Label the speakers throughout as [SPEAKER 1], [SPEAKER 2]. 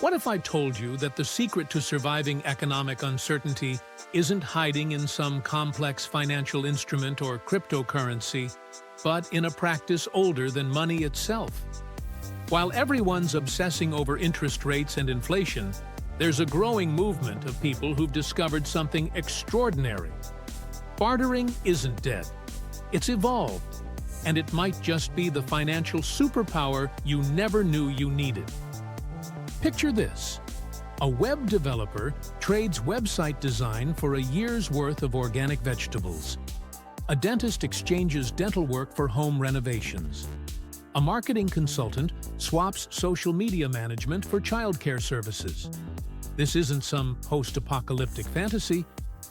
[SPEAKER 1] What if I told you that the secret to surviving economic uncertainty isn't hiding in some complex financial instrument or cryptocurrency, but in a practice older than money itself? While everyone's obsessing over interest rates and inflation, there's a growing movement of people who've discovered something extraordinary. Bartering isn't dead. It's evolved, and it might just be the financial superpower you never knew you needed. Picture this. A web developer trades website design for a year's worth of organic vegetables. A dentist exchanges dental work for home renovations. A marketing consultant swaps social media management for childcare services. This isn't some post-apocalyptic fantasy.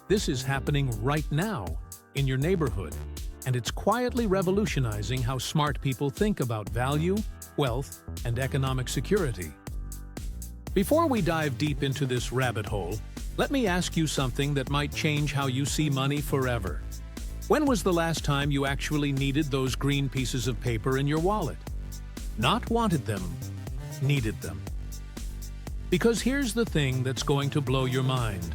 [SPEAKER 1] This is happening right now, in your neighborhood, and it's quietly revolutionizing how smart people think about value, wealth, and economic security. Before we dive deep into this rabbit hole, let me ask you something that might change how you see money forever. When was the last time you actually needed those green pieces of paper in your wallet? Not wanted them, needed them. Because here's the thing that's going to blow your mind.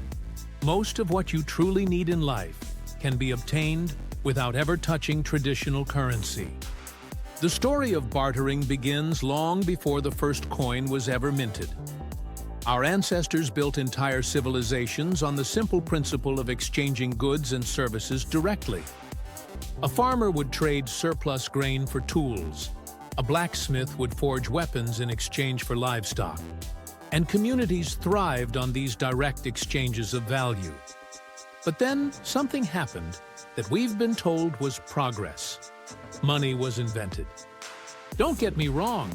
[SPEAKER 1] Most of what you truly need in life can be obtained without ever touching traditional currency. The story of bartering begins long before the first coin was ever minted. Our ancestors built entire civilizations on the simple principle of exchanging goods and services directly. A farmer would trade surplus grain for tools. A blacksmith would forge weapons in exchange for livestock. And communities thrived on these direct exchanges of value. But then something happened that we've been told was progress. Money was invented. Don't get me wrong.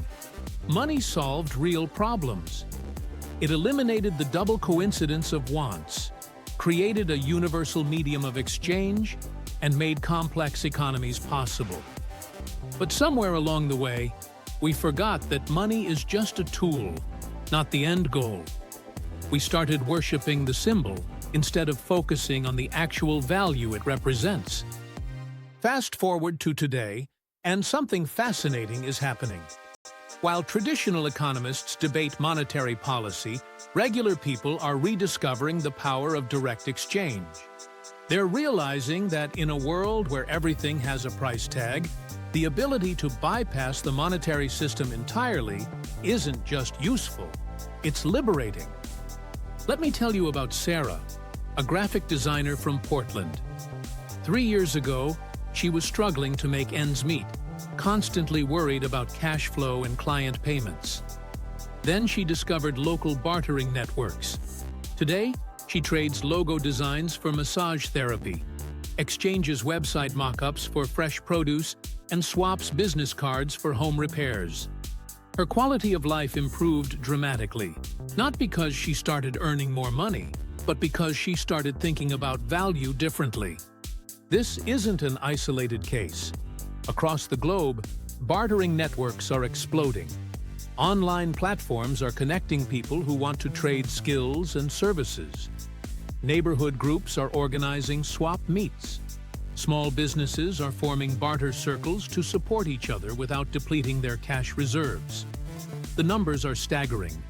[SPEAKER 1] Money solved real problems. It eliminated the double coincidence of wants, created a universal medium of exchange, and made complex economies possible. But somewhere along the way, we forgot that money is just a tool, not the end goal. We started worshiping the symbol instead of focusing on the actual value it represents. Fast forward to today, and something fascinating is happening. While traditional economists debate monetary policy, regular people are rediscovering the power of direct exchange. They're realizing that in a world where everything has a price tag, the ability to bypass the monetary system entirely isn't just useful, it's liberating. Let me tell you about Sarah, a graphic designer from Portland. 3 years ago, she was struggling to make ends meet, constantly worried about cash flow and client payments. Then she discovered local bartering networks. Today, she trades logo designs for massage therapy, exchanges website mock-ups for fresh produce, and swaps business cards for home repairs. Her quality of life improved dramatically, not because she started earning more money, but because she started thinking about value differently. This isn't an isolated case. Across the globe, bartering networks are exploding. Online platforms are connecting people who want to trade skills and services. Neighborhood groups are organizing swap meets. Small businesses are forming barter circles to support each other without depleting their cash reserves. The numbers are staggering,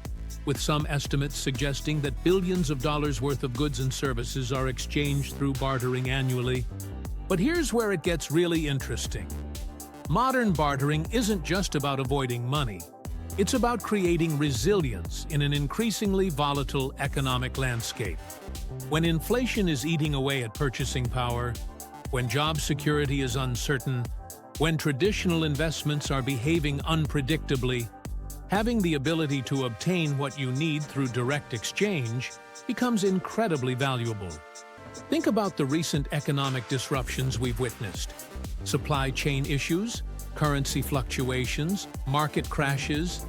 [SPEAKER 1] with some estimates suggesting that billions of dollars worth of goods and services are exchanged through bartering annually. But here's where it gets really interesting. Modern bartering isn't just about avoiding money. It's about creating resilience in an increasingly volatile economic landscape. When inflation is eating away at purchasing power, when job security is uncertain, when traditional investments are behaving unpredictably, having the ability to obtain what you need through direct exchange becomes incredibly valuable. Think about the recent economic disruptions we've witnessed. Supply chain issues, currency fluctuations, market crashes.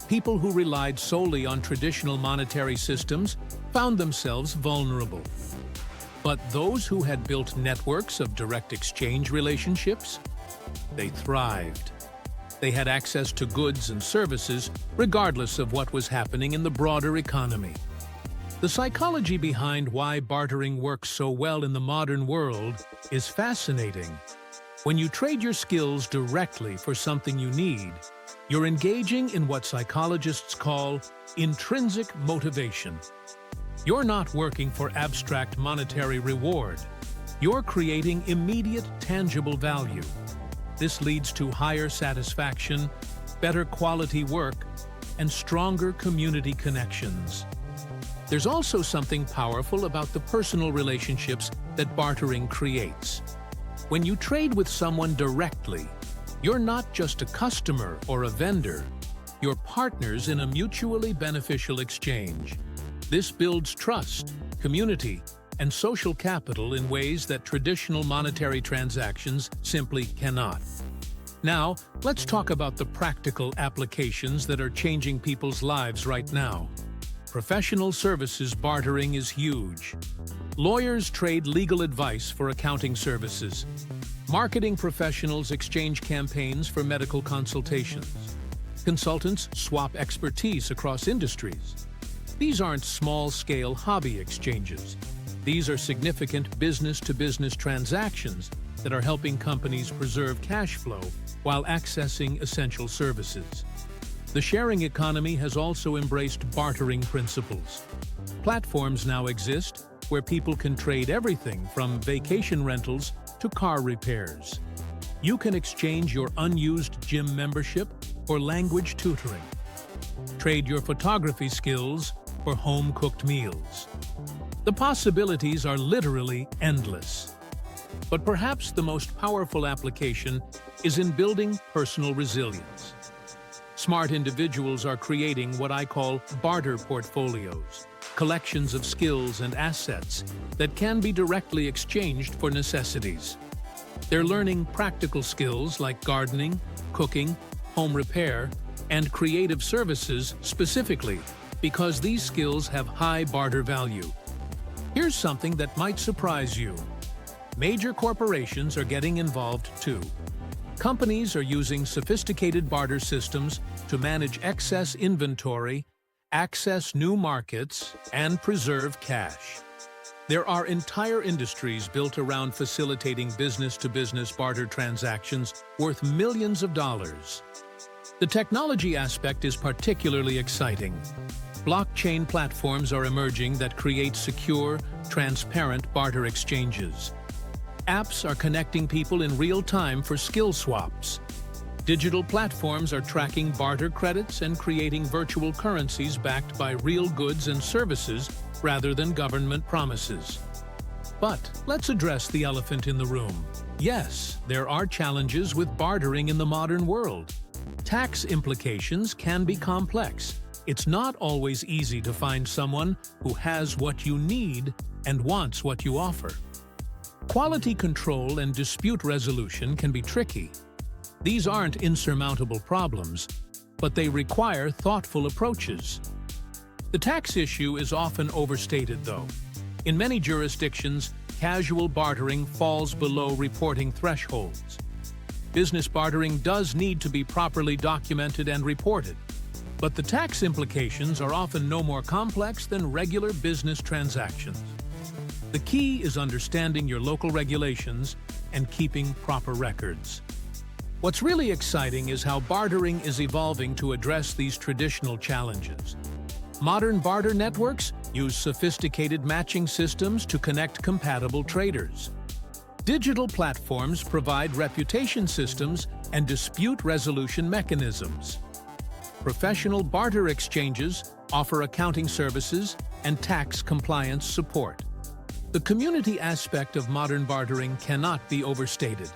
[SPEAKER 1] People who relied solely on traditional monetary systems found themselves vulnerable. But those who had built networks of direct exchange relationships, they thrived. They had access to goods and services regardless of what was happening in the broader economy. The psychology behind why bartering works so well in the modern world is fascinating. When you trade your skills directly for something you need, You're engaging in what psychologists call intrinsic motivation. You're not working for abstract monetary reward. You're creating immediate, tangible value. This leads to higher satisfaction, better quality work, and stronger community connections. There's also something powerful about the personal relationships that bartering creates. When you trade with someone directly, you're not just a customer or a vendor, you're partners in a mutually beneficial exchange. This builds trust, community, and social capital in ways that traditional monetary transactions simply cannot. Now, let's talk about the practical applications that are changing people's lives right now. Professional services bartering is huge. Lawyers trade legal advice for accounting services. Marketing professionals exchange campaigns for medical consultations. Consultants swap expertise across industries. These aren't small-scale hobby exchanges. These are significant business-to-business transactions that are helping companies preserve cash flow while accessing essential services. The sharing economy has also embraced bartering principles. Platforms now exist where people can trade everything from vacation rentals to car repairs. You can exchange your unused gym membership for language tutoring. Trade your photography skills for home-cooked meals. The possibilities are literally endless. But perhaps the most powerful application is in building personal resilience. Smart individuals are creating what I call barter portfolios, collections of skills and assets that can be directly exchanged for necessities. They're learning practical skills like gardening, cooking, home repair, and creative services specifically because these skills have high barter value. Here's something that might surprise you. Major corporations are getting involved too. Companies are using sophisticated barter systems to manage excess inventory, access new markets, and preserve cash. There are entire industries built around facilitating business-to-business barter transactions worth millions of dollars. The technology aspect is particularly exciting. Blockchain platforms are emerging that create secure, transparent barter exchanges. Apps are connecting people in real time for skill swaps. Digital platforms are tracking barter credits and creating virtual currencies backed by real goods and services rather than government promises. But let's address the elephant in the room. Yes, there are challenges with bartering in the modern world. Tax implications can be complex. It's not always easy to find someone who has what you need and wants what you offer. Quality control and dispute resolution can be tricky. These aren't insurmountable problems, but they require thoughtful approaches. The tax issue is often overstated, though. In many jurisdictions, casual bartering falls below reporting thresholds. Business bartering does need to be properly documented and reported, but the tax implications are often no more complex than regular business transactions. The key is understanding your local regulations and keeping proper records. What's really exciting is how bartering is evolving to address these traditional challenges. Modern barter networks use sophisticated matching systems to connect compatible traders. Digital platforms provide reputation systems and dispute resolution mechanisms. Professional barter exchanges offer accounting services and tax compliance support. The community aspect of modern bartering cannot be overstated.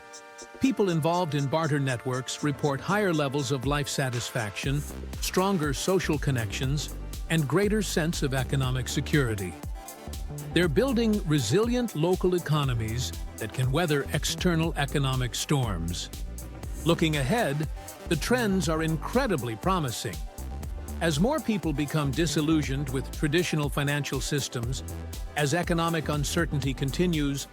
[SPEAKER 1] People involved in barter networks report higher levels of life satisfaction, stronger social connections, and greater sense of economic security. They're building resilient local economies that can weather external economic storms. Looking ahead, the trends are incredibly promising. As more people become disillusioned with traditional financial systems, as economic uncertainty continues,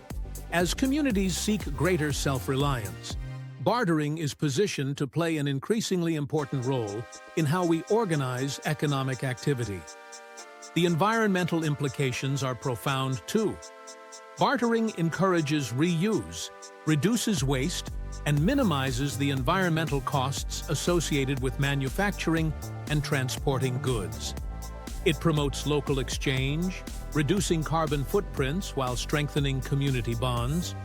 [SPEAKER 1] as communities seek greater self-reliance, bartering is positioned to play an increasingly important role in how we organize economic activity. The environmental implications are profound too. Bartering encourages reuse, reduces waste, and minimizes the environmental costs associated with manufacturing and transporting goods. It promotes local exchange, reducing carbon footprints while strengthening community bonds.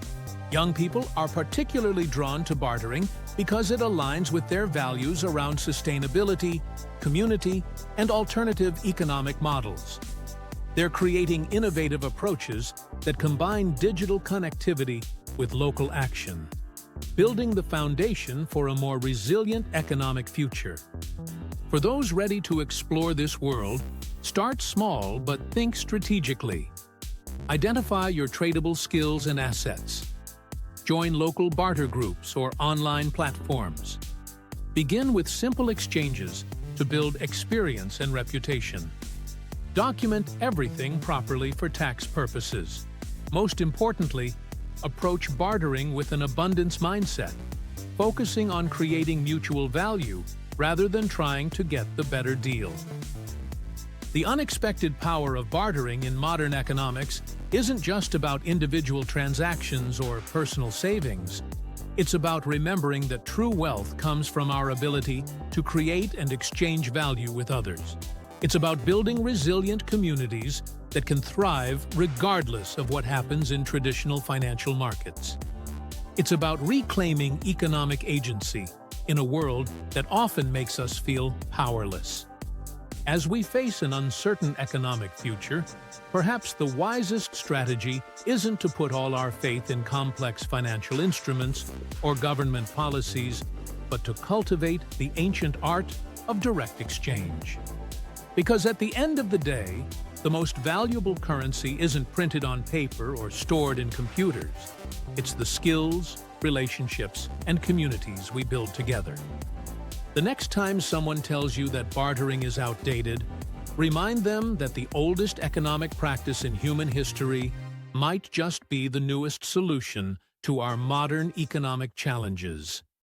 [SPEAKER 1] Young people are particularly drawn to bartering because it aligns with their values around sustainability, community, and alternative economic models. They're creating innovative approaches that combine digital connectivity with local action, building the foundation for a more resilient economic future. For those ready to explore this world, start small but think strategically. Identify your tradable skills and assets. Join local barter groups or online platforms. Begin with simple exchanges to build experience and reputation. Document everything properly for tax purposes. Most importantly, approach bartering with an abundance mindset, focusing on creating mutual value rather than trying to get the better deal. The unexpected power of bartering in modern economics isn't just about individual transactions or personal savings. It's about remembering that true wealth comes from our ability to create and exchange value with others. It's about building resilient communities that can thrive regardless of what happens in traditional financial markets. It's about reclaiming economic agency in a world that often makes us feel powerless. As we face an uncertain economic future, perhaps the wisest strategy isn't to put all our faith in complex financial instruments or government policies, but to cultivate the ancient art of direct exchange. Because at the end of the day, the most valuable currency isn't printed on paper or stored in computers. It's the skills, relationships, and communities we build together. The next time someone tells you that bartering is outdated, remind them that the oldest economic practice in human history might just be the newest solution to our modern economic challenges.